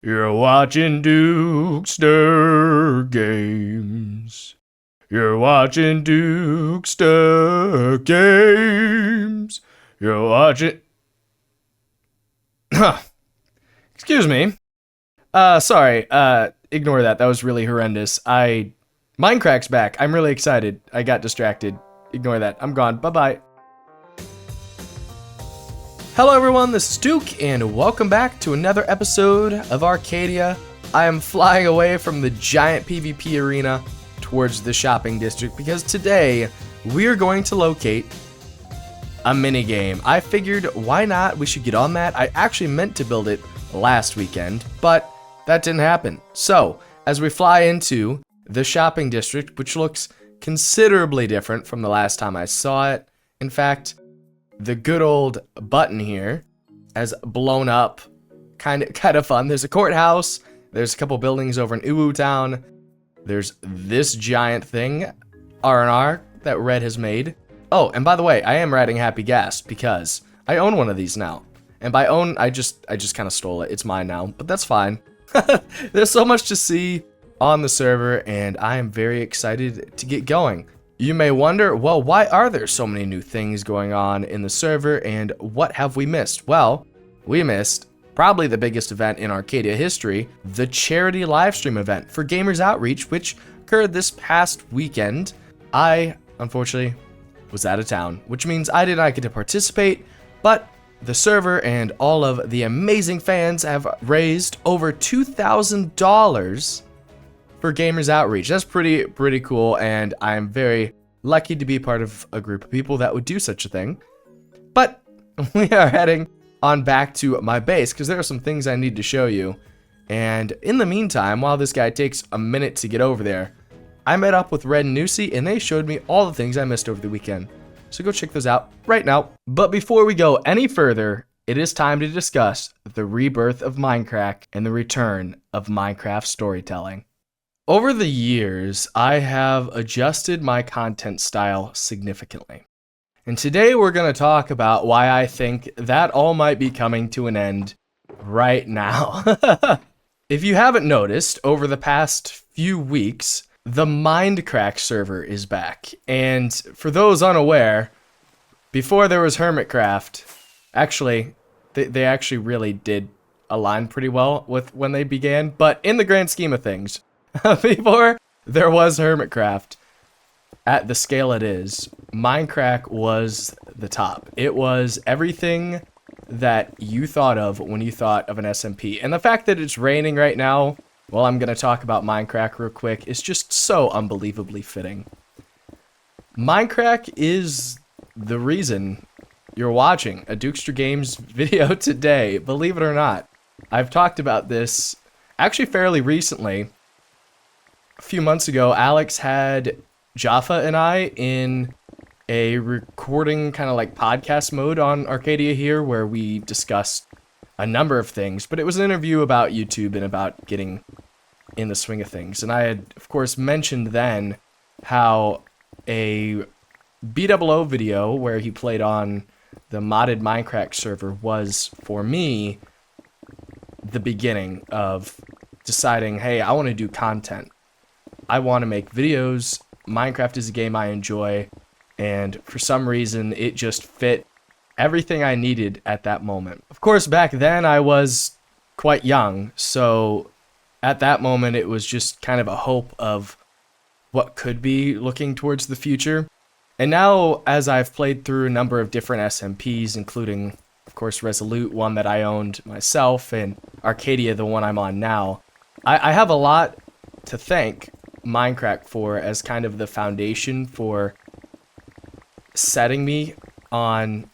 You're watching Dukester Games. You're watching Dukester Games. You're watching... Excuse me. Sorry. Ignore that. That was really horrendous. Minecraft's back. I'm really excited. I got distracted. Ignore that. I'm gone. Bye-bye. Hello everyone, this is Duke, and welcome back to another episode of Arcadia. I am flying away from the giant PvP arena towards the shopping district because today we're going to locate a minigame. I figured, why not? We should get on that. I actually meant to build it last weekend, but that didn't happen. So, as we fly into the shopping district, which looks considerably different from the last time I saw it. In fact, the good old button here has blown up. Kind of fun. There's a courthouse. There's a couple buildings over in Uwu Town. There's this giant thing, R&R, that Red has made. Oh, and by the way, I am riding Happy Gas because I own one of these now. And by own, I just kind of stole it. It's mine now, but that's fine. There's so much to see on the server, and I am very excited to get going. You may wonder, well, why are there so many new things going on in the server, and what have we missed? Well, we missed probably the biggest event in Arcadia history, the charity livestream event for Gamers Outreach, which occurred this past weekend. I, unfortunately, was out of town, which means I did not get to participate, but the server and all of the amazing fans have raised over $2,000 for Gamers Outreach. That's pretty cool, and I'm very lucky to be part of a group of people that would do such a thing. But we are heading on back to my base because there are some things I need to show you. And in the meantime, while this guy takes a minute to get over there, I met up with Red and nuciee, and they showed me all the things I missed over the weekend. So go check those out right now. But before we go any further, it is time to discuss the rebirth of Mindcrack and the return of Minecraft storytelling. Over the years, I have adjusted my content style significantly. And today we're going to talk about why I think that all might be coming to an end right now. If you haven't noticed, over the past few weeks, the Mindcrack server is back. And for those unaware, before there was Hermitcraft, actually, they actually really did align pretty well with when they began. But in the grand scheme of things, before there was Hermitcraft, at the scale it is, Mindcrack was the top. It was everything that you thought of when you thought of an SMP. And the fact that it's raining right now, well, I'm going to talk about Mindcrack real quick, is just so unbelievably fitting. Mindcrack is the reason you're watching a Dukester Games video today, believe it or not. I've talked about this actually fairly recently. A few months ago, Alex had Jaffa and I in a recording kind of like podcast mode on Arcadia here where we discussed a number of things, but it was an interview about YouTube and about getting in the swing of things. And I had, of course, mentioned then how a BOO video where he played on the modded Minecraft server was, for me, the beginning of deciding, hey, I want to do content. I want to make videos. Minecraft is a game I enjoy, and for some reason, it just fit everything I needed at that moment. Of course, back then, I was quite young, so at that moment, it was just kind of a hope of what could be looking towards the future. And now, as I've played through a number of different SMPs, including, of course, Resolute, one that I owned myself, and Arcadia, the one I'm on now, I have a lot to thank Minecraft for as kind of the foundation for setting me on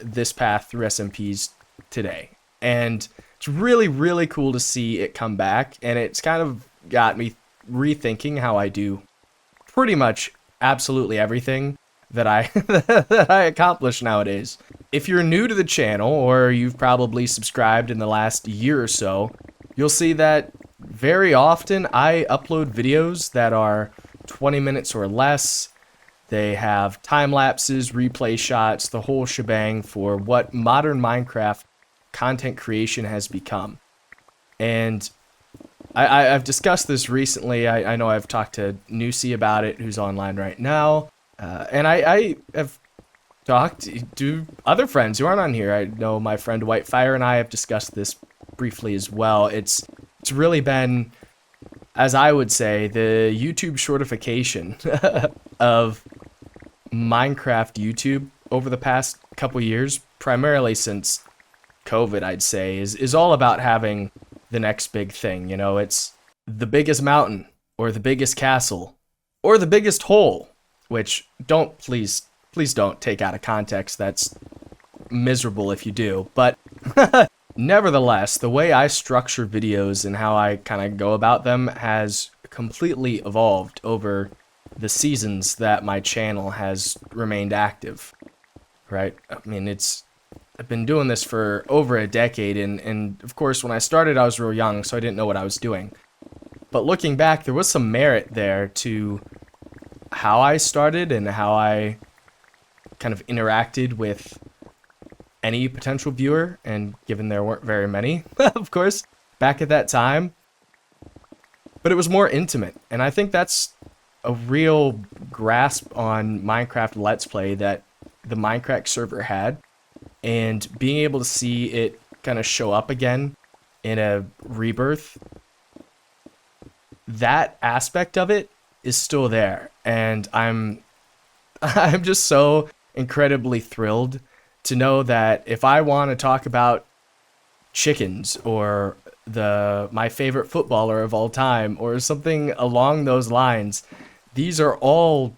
this path through SMPs today. And it's really cool to see it come back, and it's kind of got me rethinking how I do pretty much absolutely everything that I that I accomplish nowadays. If you're new to the channel, or you've probably subscribed in the last year or so, you'll see that very often I upload videos that are 20 minutes or less. They have time lapses, replay shots, the whole shebang for what modern Minecraft content creation has become. And I've discussed this recently. I know I've talked to nuciee about it, who's online right now. And I have talked to other friends who aren't on here. I know my friend Whitefire and I have discussed this briefly as well. It's really been, as I would say, the YouTube shortification of Minecraft YouTube over the past couple years, primarily since COVID, I'd say, is all about having the next big thing. You know, it's the biggest mountain, or the biggest castle, or the biggest hole, which please don't take out of context. That's miserable if you do. But nevertheless, the way I structure videos and how I kind of go about them has completely evolved over the seasons that my channel has remained active, right? I mean, I've been doing this for over a decade, and of course, when I started, I was real young, so I didn't know what I was doing. But looking back, there was some merit there to how I started and how I kind of interacted with any potential viewer, and given there weren't very many, of course, back at that time. But it was more intimate, and I think that's a real grasp on Minecraft Let's Play that the Minecraft server had. And being able to see it kind of show up again in a rebirth, that aspect of it is still there. And I'm just so incredibly thrilled to know that if I want to talk about chickens or my favorite footballer of all time or something along those lines, these are all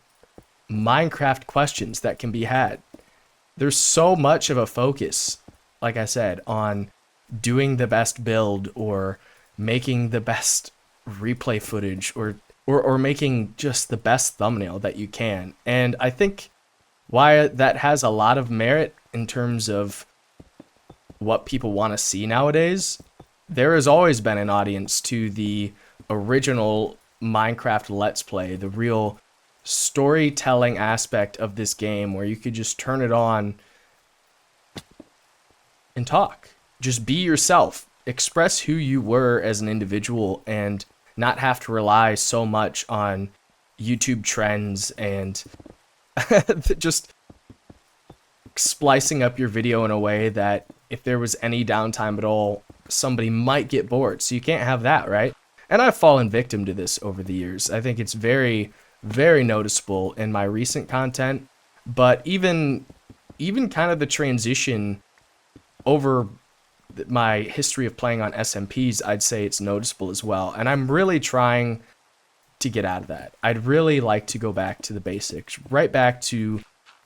Minecraft questions that can be had. There's so much of a focus, like I said, on doing the best build or making the best replay footage or making just the best thumbnail that you can. And I think why that has a lot of merit in terms of what people want to see nowadays, there has always been an audience to the original Minecraft Let's Play, the real storytelling aspect of this game where you could just turn it on and talk. Just be yourself. Express who you were as an individual and not have to rely so much on YouTube trends and just splicing up your video in a way that if there was any downtime at all, somebody might get bored. So you can't have that, right? And I've fallen victim to this over the years. I think it's very noticeable in my recent content, but even kind of the transition over my history of playing on SMPs, I'd say it's noticeable as well. And I'm really trying to get out of that. I'd really like to go back to the basics, right back to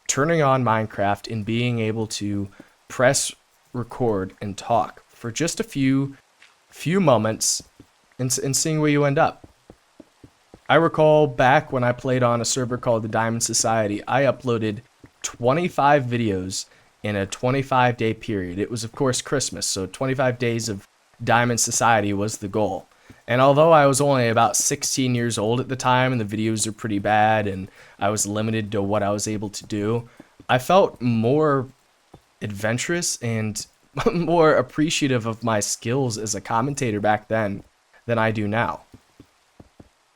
turning on Minecraft and being able to press record and talk for just a few moments and seeing where you end up. I recall back when I played on a server called the Diamond Society, I uploaded 25 videos in a 25-day period. It was, of course, Christmas, so 25 days of Diamond Society was the goal. And although I was only about 16 years old at the time and the videos are pretty bad and I was limited to what I was able to do, I felt more adventurous and more appreciative of my skills as a commentator back then than I do now.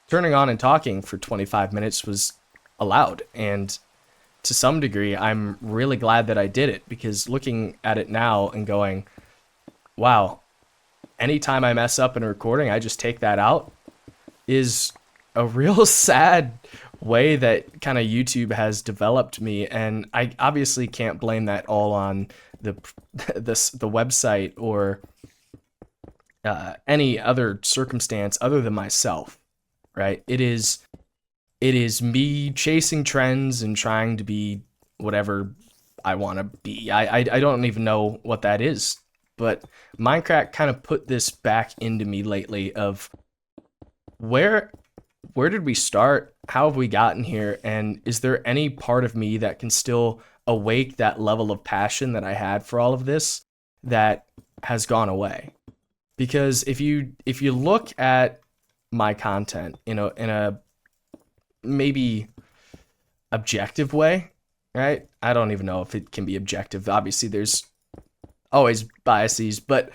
Turning on and talking for 25 minutes was allowed, and to some degree, I'm really glad that I did it, because looking at it now and going, wow, anytime I mess up in a recording, I just take that out, is a real sad way that kind of YouTube has developed me, and I obviously can't blame that all on the website or any other circumstance other than myself, right? It is me chasing trends and trying to be whatever I want to be. I don't even know what that is, but Minecraft kind of put this back into me lately of where did we start? How have we gotten here? And is there any part of me that can still awake that level of passion that I had for all of this that has gone away? Because if you look at my content, in a maybe objective way, right? I don't even know if it can be objective. Obviously, there's always biases, but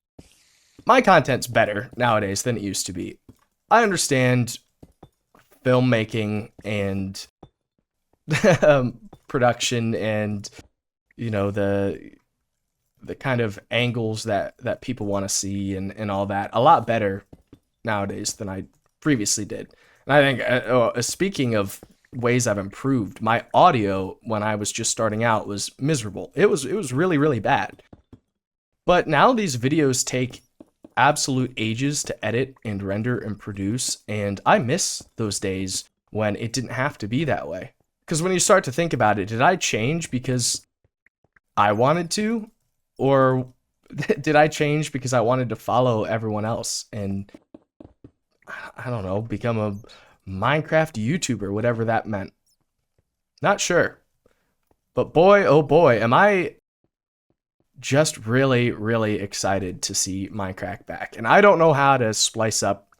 my content's better nowadays than it used to be. I understand filmmaking and production and, you know, the kind of angles that people want to see and all that a lot better nowadays than I previously did. And I think, speaking of ways I've improved, my audio when I was just starting out was miserable. It was really, really bad. But now these videos take absolute ages to edit and render and produce, and I miss those days when it didn't have to be that way. Because when you start to think about it, did I change because I wanted to? Or did I change because I wanted to follow everyone else and, I don't know, become a Minecraft YouTuber, whatever that meant? Not sure. But boy, oh boy, am I just really, really excited to see Minecraft back. And I don't know how to splice up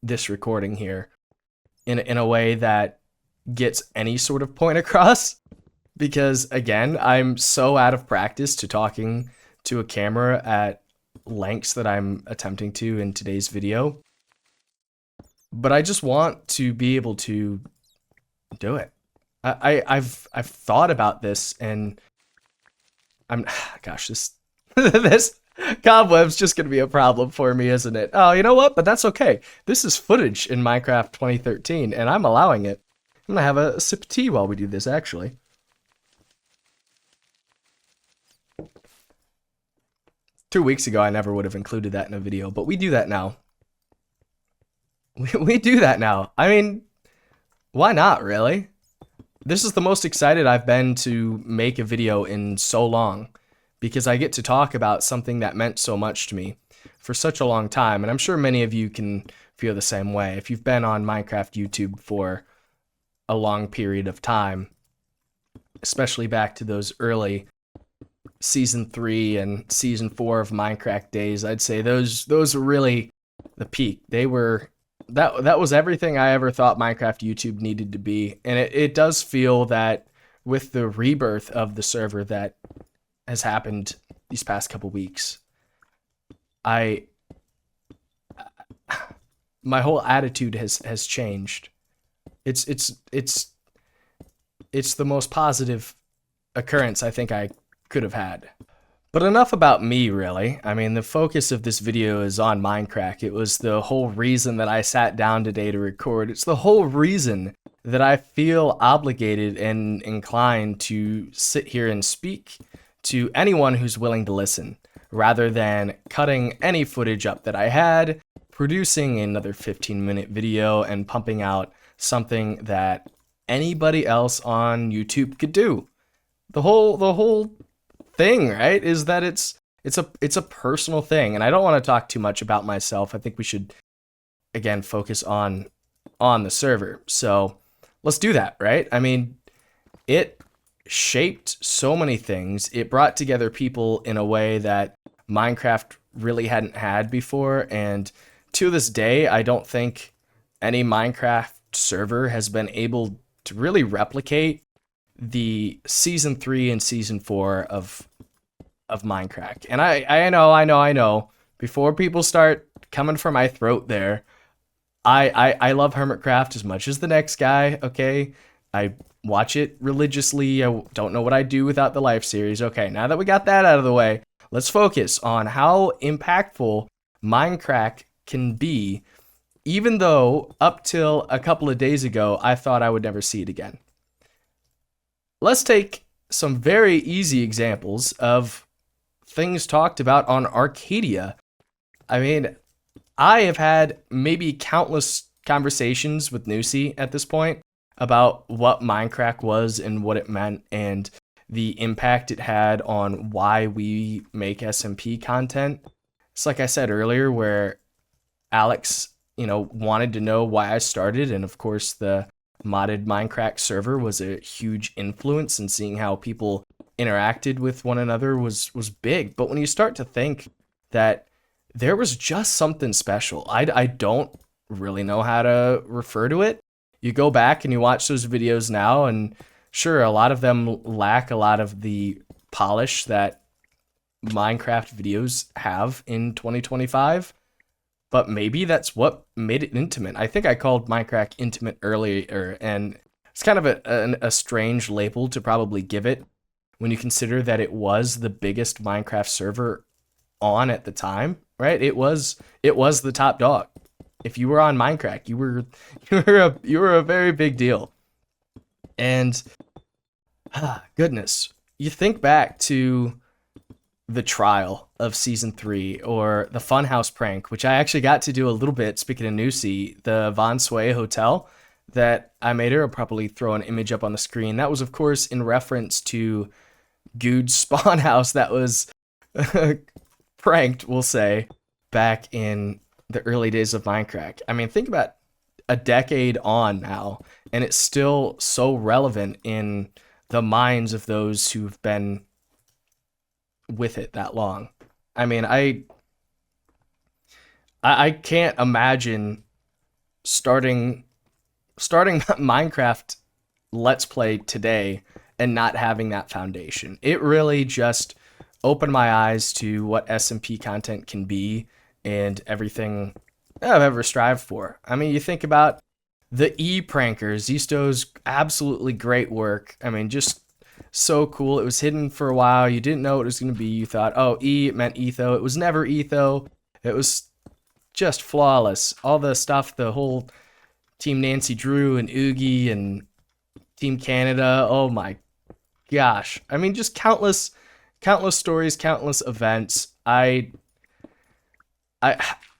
this recording here in a way that gets any sort of point across. Because, again, I'm so out of practice to talking to a camera at lengths that I'm attempting to in today's video. But I just want to be able to do it. I've thought about this, and gosh, this cobweb's just gonna be a problem for me, isn't it? Oh, you know what? But that's okay. This is footage in Minecraft 2013, and I'm allowing it. I'm gonna have a sip of tea while we do this, actually. 2 weeks ago, I never would have included that in a video, but we do that now. We do that now. I mean, why not, really? This is the most excited I've been to make a video in so long, because I get to talk about something that meant so much to me for such a long time, and I'm sure many of you can feel the same way. If you've been on Minecraft YouTube for a long period of time, especially back to those early Season 3 and Season 4 of Minecraft days, I'd say those were really the peak. They were... That was everything I ever thought Minecraft YouTube needed to be. And it does feel that with the rebirth of the server that has happened these past couple weeks, my whole attitude has changed. It's the most positive occurrence I think I could have had. But enough about me, really. I mean, the focus of this video is on Minecraft. It was the whole reason that I sat down today to record. It's the whole reason that I feel obligated and inclined to sit here and speak to anyone who's willing to listen, rather than cutting any footage up that I had, producing another 15-minute video, and pumping out something that anybody else on YouTube could do. The whole thing, right, is that it's a personal thing, and I don't want to talk too much about myself. I think we should, again, focus on the server. So let's do that, right? I mean, it shaped so many things. It brought together people in a way that Minecraft really hadn't had before, and to this day, I don't think any Minecraft server has been able to really replicate the Season 3 and Season 4 of Minecraft. And I know, before people start coming for my throat there, I love Hermitcraft as much as the next guy, okay? I watch it religiously. I don't know what I'd do without the Life series. Okay, now that we got that out of the way, let's focus on how impactful Minecraft can be, even though up till a couple of days ago, I thought I would never see it again. Let's take some very easy examples of things talked about on Arcadia. I mean, I have had maybe countless conversations with nuciee at this point about what Minecraft was and what it meant and the impact it had on why we make SMP content. It's like I said earlier, where Alex, wanted to know why I started, and of course the modded Minecraft server was a huge influence, and seeing how people interacted with one another was big. But when you start to think that there was just something special, I don't really know how to refer to it. You go back and you watch those videos now, and sure, a lot of them lack a lot of the polish that Minecraft videos have in 2025, but maybe that's what made it intimate. I think I called Minecraft intimate earlier, and it's kind of a strange label to probably give it when you consider that it was the biggest Minecraft server on at the time, right? It was the top dog. If you were on Minecraft, you were a very big deal. And goodness, you think back to the trial of season 3 or the Funhouse prank, which I actually got to do a little bit. Speaking of nuciee, the Von Sway hotel that I made her. I'll probably throw an image up on the screen. That was, of course, in reference to Good's spawn house that was pranked, we'll say, back in the early days of Minecraft. I mean, think about a decade on now, and it's still so relevant in the minds of those who've been with it that long. I mean, I can't imagine starting Minecraft Let's Play today and not having that foundation. It really just opened my eyes to what SMP content can be and everything I've ever strived for. I mean, you think about the E-prankers, Zisto's absolutely great work. I mean, just so cool. It was hidden for a while. You didn't know what it was going to be. You thought, oh, E, it meant Etho. It was never Etho. It was just flawless. All the stuff, the whole Team Nancy Drew and Oogie and Team Canada. Oh my gosh. I mean, just countless stories, countless events.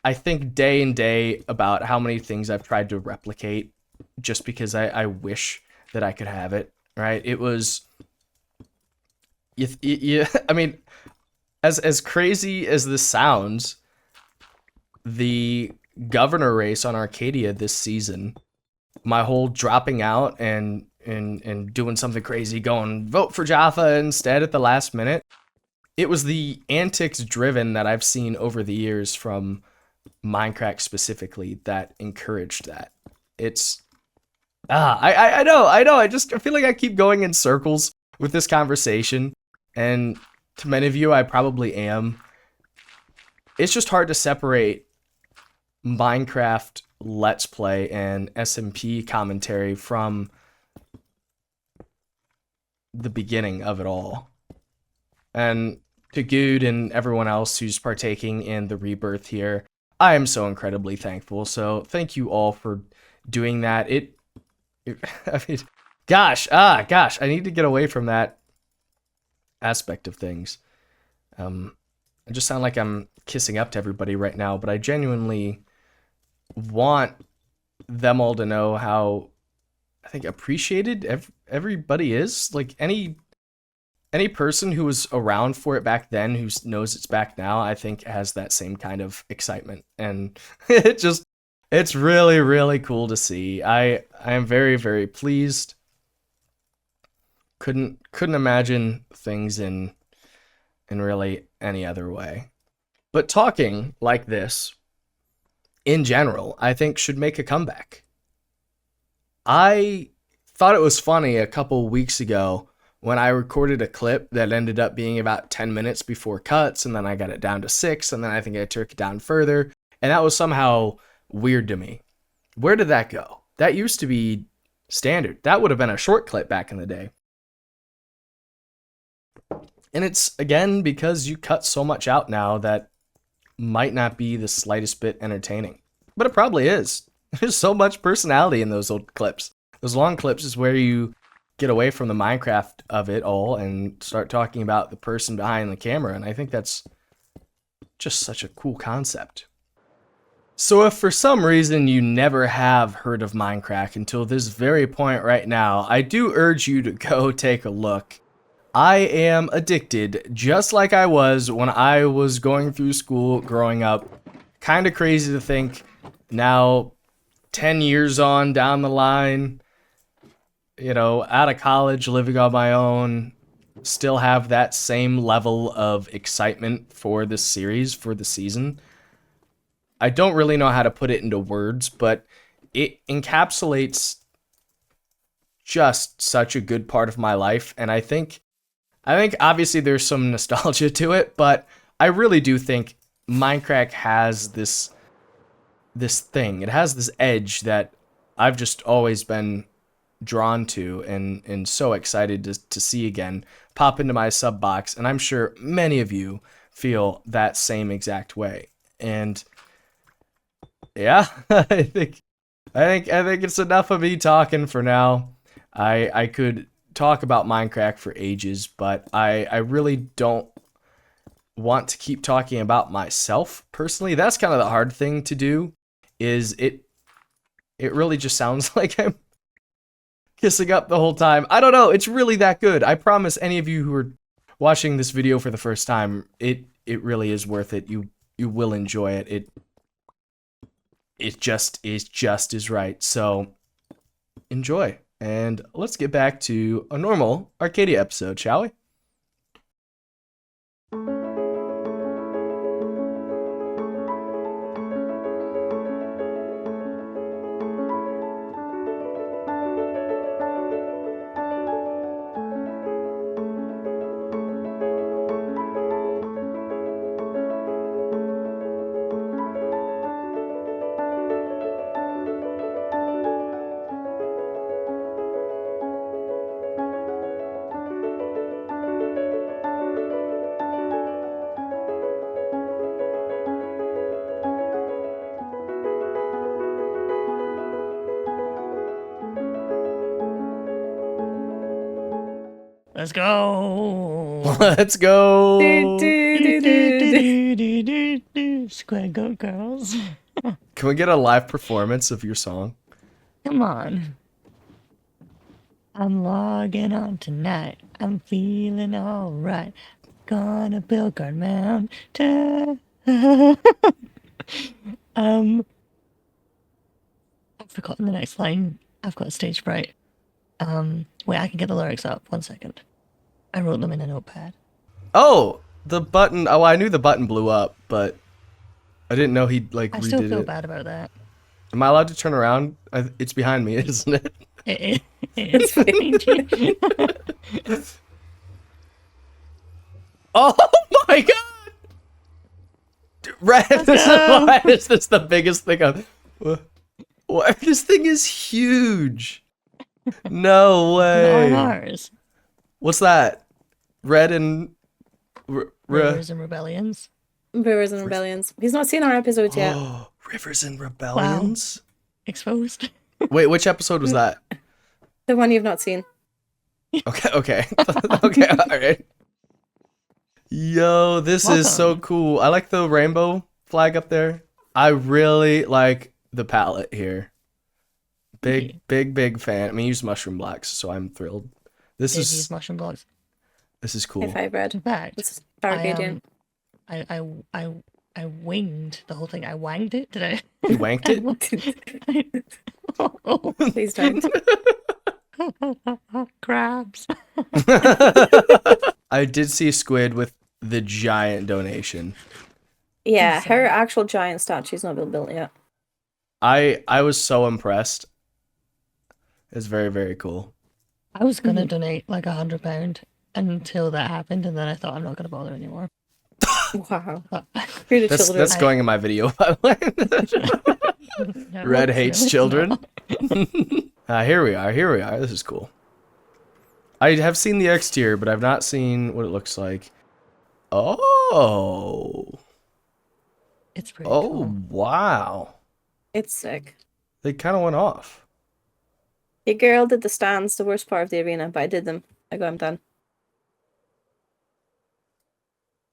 I think day and day about how many things I've tried to replicate just because I wish that I could have it, right? It was, I mean, as crazy as this sounds, the governor race on Arcadia this season, my whole dropping out and doing something crazy, going vote for Jaffa instead at the last minute, it was the antics driven that I've seen over the years from Minecraft specifically that encouraged that. It's I know. I feel like I keep going in circles with this conversation, and to many of you I probably am. It's just hard to separate Minecraft Let's Play and SMP commentary from the beginning of it all. And to Good and everyone else who's partaking in the rebirth here, I am so incredibly thankful. So thank you all for doing that. I mean, gosh, I need to get away from that aspect of things. I just sound like I'm kissing up to everybody right now, but I genuinely want them all to know how, I think, appreciated everybody is. Like, any person who was around for it back then, who knows it's back now, I think has that same kind of excitement. And it's really, really cool to see. I am very, very pleased. Couldn't imagine things in really any other way. But talking like this, in general, I think should make a comeback. I thought it was funny a couple weeks ago when I recorded a clip that ended up being about 10 minutes before cuts, and then I got it down to 6, and then I think I took it down further, and that was somehow weird to me. Where did that go? That used to be standard. That would have been a short clip back in the day. And it's, again, because you cut so much out now that might not be the slightest bit entertaining. But it probably is. There's so much personality in those old clips. Those long clips is where you get away from the Minecraft of it all and start talking about the person behind the camera, and I think that's just such a cool concept. So if for some reason you never have heard of Minecraft until this very point right now, I do urge you to go take a look. I am addicted, just like I was when I was going through school growing up. Kind of crazy to think now, 10 years on down the line, you know, out of college, living on my own, still have that same level of excitement for this series, for the season. I don't really know how to put it into words, but it encapsulates just such a good part of my life, and I think I think obviously there's some nostalgia to it, but I really do think Minecraft has this thing. It has this edge that I've just always been drawn to and so excited to see again pop into my sub box, and I'm sure many of you feel that same exact way. And yeah, I think it's enough of me talking for now. I could talk about Minecraft for ages, but I really don't want to keep talking about myself personally. That's kind of the hard thing to do, is it really just sounds like I'm kissing up the whole time. I don't know, it's really that good. I promise any of you who are watching this video for the first time, it really is worth it. You will enjoy it. It just is right. So enjoy. And let's get back to a normal Arcadia episode, shall we? Let's go. Let's go. Squego Girls. Can we get a live performance of your song? Come on. I'm logging on tonight. I'm feeling alright. Gonna build Guard Mountain. I've forgotten the next line. I've got stage fright. Wait, I can get the lyrics up. 1 second. I wrote them in a notepad. Oh, the button. Oh, I knew the button blew up, but I didn't know he like I redid still feel it. bad about that. Am I allowed to turn around? It's behind me, isn't it? It's Oh my god! Red, why is this the biggest thing I've... What? This thing is huge. No way. on ours. What's that? Red and... Rivers and Rebellions. Rivers and Rebellions. He's not seen our episodes yet. Rivers and Rebellions? Wow. Exposed. Wait, which episode was that? The one you've not seen. Okay. Okay, alright. Yo, this is so cool. I like the rainbow flag up there. I really like the palette here. Big fan. I mean, you use mushroom blocks, so I'm thrilled. This is use mushroom blocks. This is cool. If I read. In fact, This is Arcadian. I winged the whole thing. I wanged it. Did I? You wanked it? Please don't. Crabs. I did see a squid with the giant donation. Yeah, her actual giant statue's not been built yet. I was so impressed. It's very, very cool. I was gonna donate like £100 until that happened, and then I thought I'm not gonna bother anymore. Wow. Who the children? That's going in my video, by the way. No, Red it's hates really children. not. Here we are. This is cool. I have seen the exterior, but I've not seen what it looks like. Oh. It's pretty Oh, cool. wow. It's sick. They kind of went off. Your girl did the stands, the worst part of the arena, but I did them. I got them done.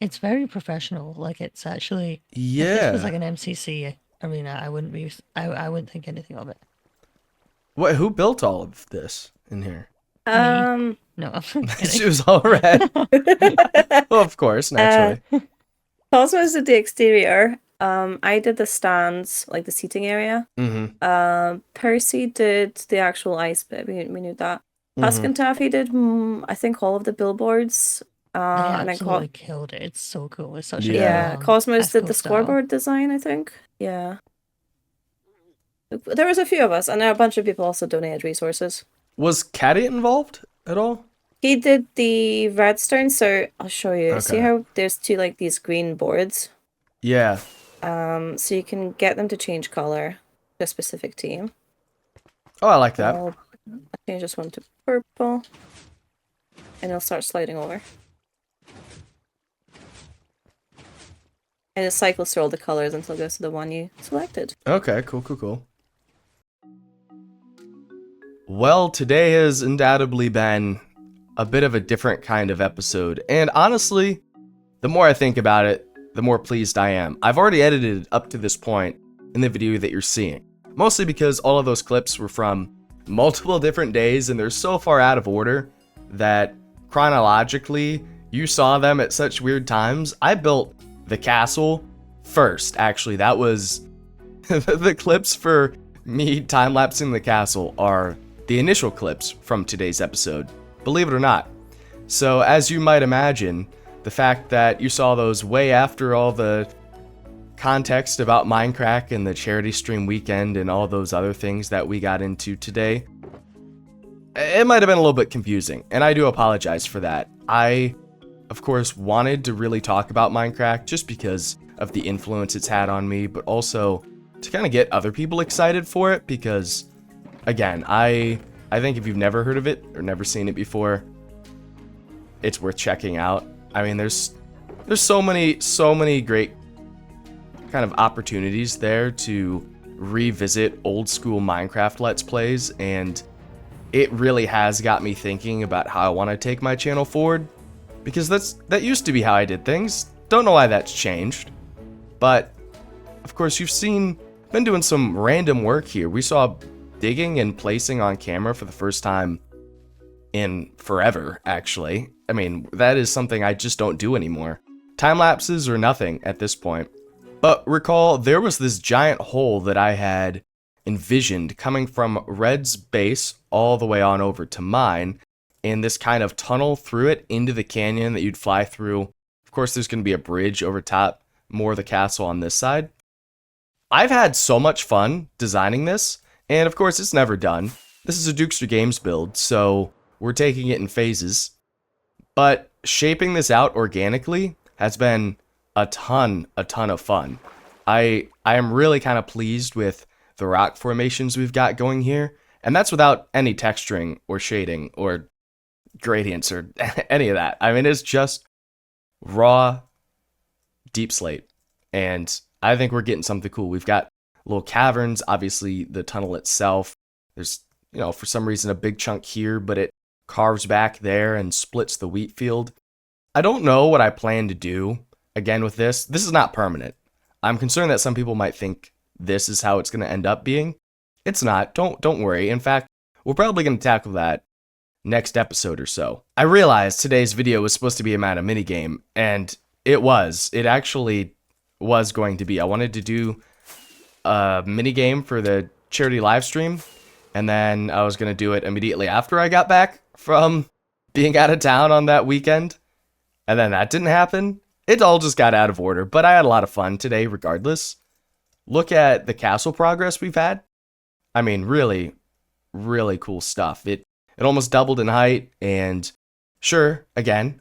It's very professional. Like, it's actually... If Yeah. this was like an MCC arena, I wouldn't think anything of it. What? Who built all of this in here? No, I'm She kidding. was all red. Well, of course, naturally. Cosmos did the exterior. I did the stands, like the seating area. Percy did the actual ice bit. We knew that. Sweetaffy did, I think, all of the billboards. They And absolutely killed it. It's so cool. It's such yeah, a Cosmos did the ethical style. scoreboard design, I think. Yeah. There was a few of us, and a bunch of people also donated resources. Was Cadiot involved at all? He did the redstone, so I'll show you. Okay. See how there's two like these green boards? Yeah. So you can get them to change color to a specific team. Oh, I like that. I'll change this one to purple. And it'll start sliding over. And it cycles through all the colors until it goes to the one you selected. Okay, cool. Well, today has undoubtedly been a bit of a different kind of episode, and honestly, the more I think about it, the more pleased I am. I've already edited up to this point in the video that you're seeing, mostly because all of those clips were from multiple different days, and they're so far out of order that chronologically, you saw them at such weird times. I built the castle first, actually. That was the clips for me time-lapsing the castle are the initial clips from today's episode, believe it or not. So as you might imagine, the fact that you saw those way after all the context about Mindcrack and the charity stream weekend and all those other things that we got into today, it might have been a little bit confusing, and I do apologize for that. I, of course, wanted to really talk about Mindcrack just because of the influence it's had on me, but also to kind of get other people excited for it because, again, I think if you've never heard of it or never seen it before, it's worth checking out. I mean, there's so many great kind of opportunities there to revisit old school Minecraft Let's Plays, and it really has got me thinking about how I want to take my channel forward, because that used to be how I did things. Don't know why that's changed, but of course you've been doing some random work here. We saw digging and placing on camera for the first time in forever, actually. I mean, that is something I just don't do anymore. Time lapses or nothing at this point. But recall, there was this giant hole that I had envisioned coming from Red's base all the way on over to mine, and this kind of tunnel through it into the canyon that you'd fly through. Of course, there's going to be a bridge over top, more of the castle on this side. I've had so much fun designing this, and of course, it's never done. This is a Dukester Games build, so we're taking it in phases. But shaping this out organically has been a ton of fun. I am really kind of pleased with the rock formations we've got going here, and that's without any texturing or shading or gradients or any of that. I mean, it's just raw deep slate, and I think we're getting something cool. We've got little caverns, obviously the tunnel itself. There's, for some reason a big chunk here, but it carves back there and splits the wheat field. I don't know what I plan to do again with this. This is not permanent. I'm concerned that some people might think this is how it's going to end up being. It's not. Don't worry. In fact, we're probably going to tackle that next episode or so. I realized today's video was supposed to be about a minigame, and it was. It actually was going to be. I wanted to do a minigame for the charity live stream, and then I was going to do it immediately after I got back from being out of town on that weekend, and then that didn't happen. It all just got out of order, but I had a lot of fun today regardless. Look at the castle progress we've had. I mean, really, really cool stuff. It almost doubled in height, and sure, again,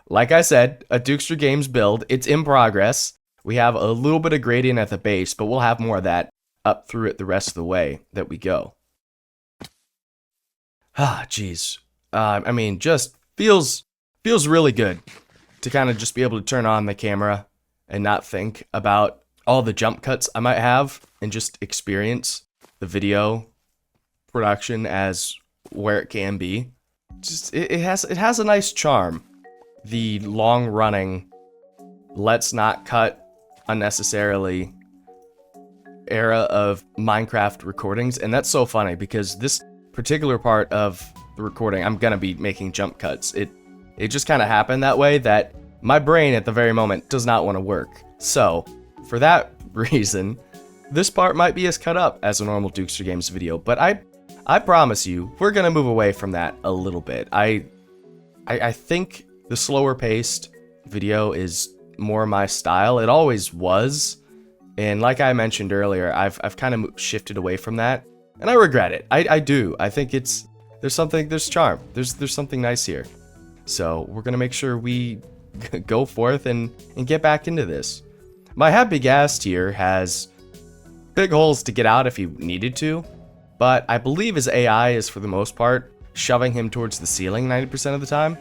like I said, a Dukester Games build. It's in progress. We have a little bit of gradient at the base, but we'll have more of that up through it the rest of the way that we go. Ah, jeez. I mean, just feels really good to kind of just be able to turn on the camera and not think about all the jump cuts I might have and just experience the video production as where it can be. Just it has a nice charm. The long running, let's not cut unnecessarily era of Minecraft recordings, and that's so funny because this particular part of the recording, I'm gonna be making jump cuts. It just kind of happened that way that my brain at the very moment does not want to work. So for that reason, this part might be as cut up as a normal Dukester Games video, but I promise you, we're gonna move away from that a little bit. I think the slower paced video is more my style. It always was, and like I mentioned earlier, I've kind of shifted away from that, and I regret it. I do. I think it's there's charm. There's something nice here. So we're gonna make sure we go forth and get back into this. My happy ghast here has big holes to get out if he needed to, but I believe his AI is for the most part shoving him towards the ceiling 90% of the time,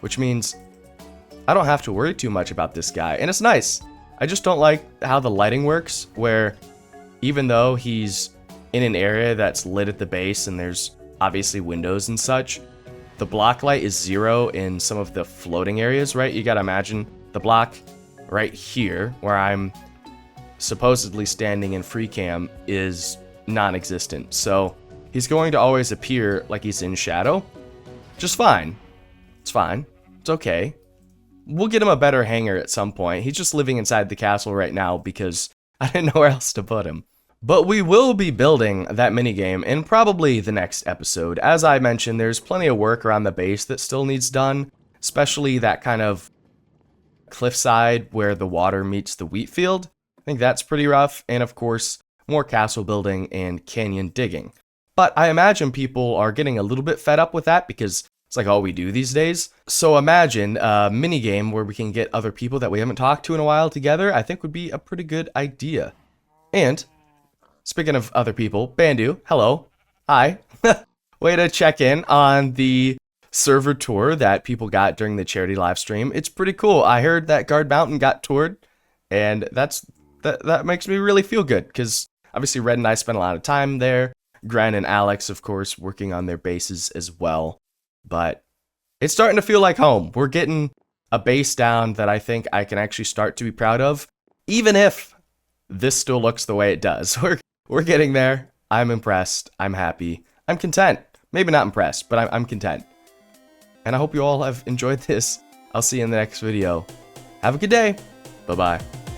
which means I don't have to worry too much about this guy, and it's nice. I just don't like how the lighting works, where even though he's in an area that's lit at the base and there's obviously windows and such, the block light is 0 in some of the floating areas, right? You gotta imagine the block right here, where I'm supposedly standing in free cam, is non-existent. So he's going to always appear like he's in shadow. Just fine. It's fine. It's okay. We'll get him a better hanger at some point. He's just living inside the castle right now because I didn't know where else to put him. But we will be building that minigame in probably the next episode. As I mentioned, there's plenty of work around the base that still needs done, especially that kind of cliffside where the water meets the wheat field. I think that's pretty rough, and of course, more castle building and canyon digging. But I imagine people are getting a little bit fed up with that because it's like all we do these days. So imagine a minigame where we can get other people that we haven't talked to in a while together. I think would be a pretty good idea. And speaking of other people, Bandu, hello, hi. Way to check in on the server tour that people got during the charity live stream. It's pretty cool. I heard that Guard Mountain got toured, and that makes me really feel good because obviously Red and I spent a lot of time there. Gren and Alex, of course, working on their bases as well. But it's starting to feel like home. We're getting a base down that I think I can actually start to be proud of, even if this still looks the way it does. We're getting there. I'm impressed. I'm happy. I'm content. Maybe not impressed, but I'm content. And I hope you all have enjoyed this. I'll see you in the next video. Have a good day. Bye-bye.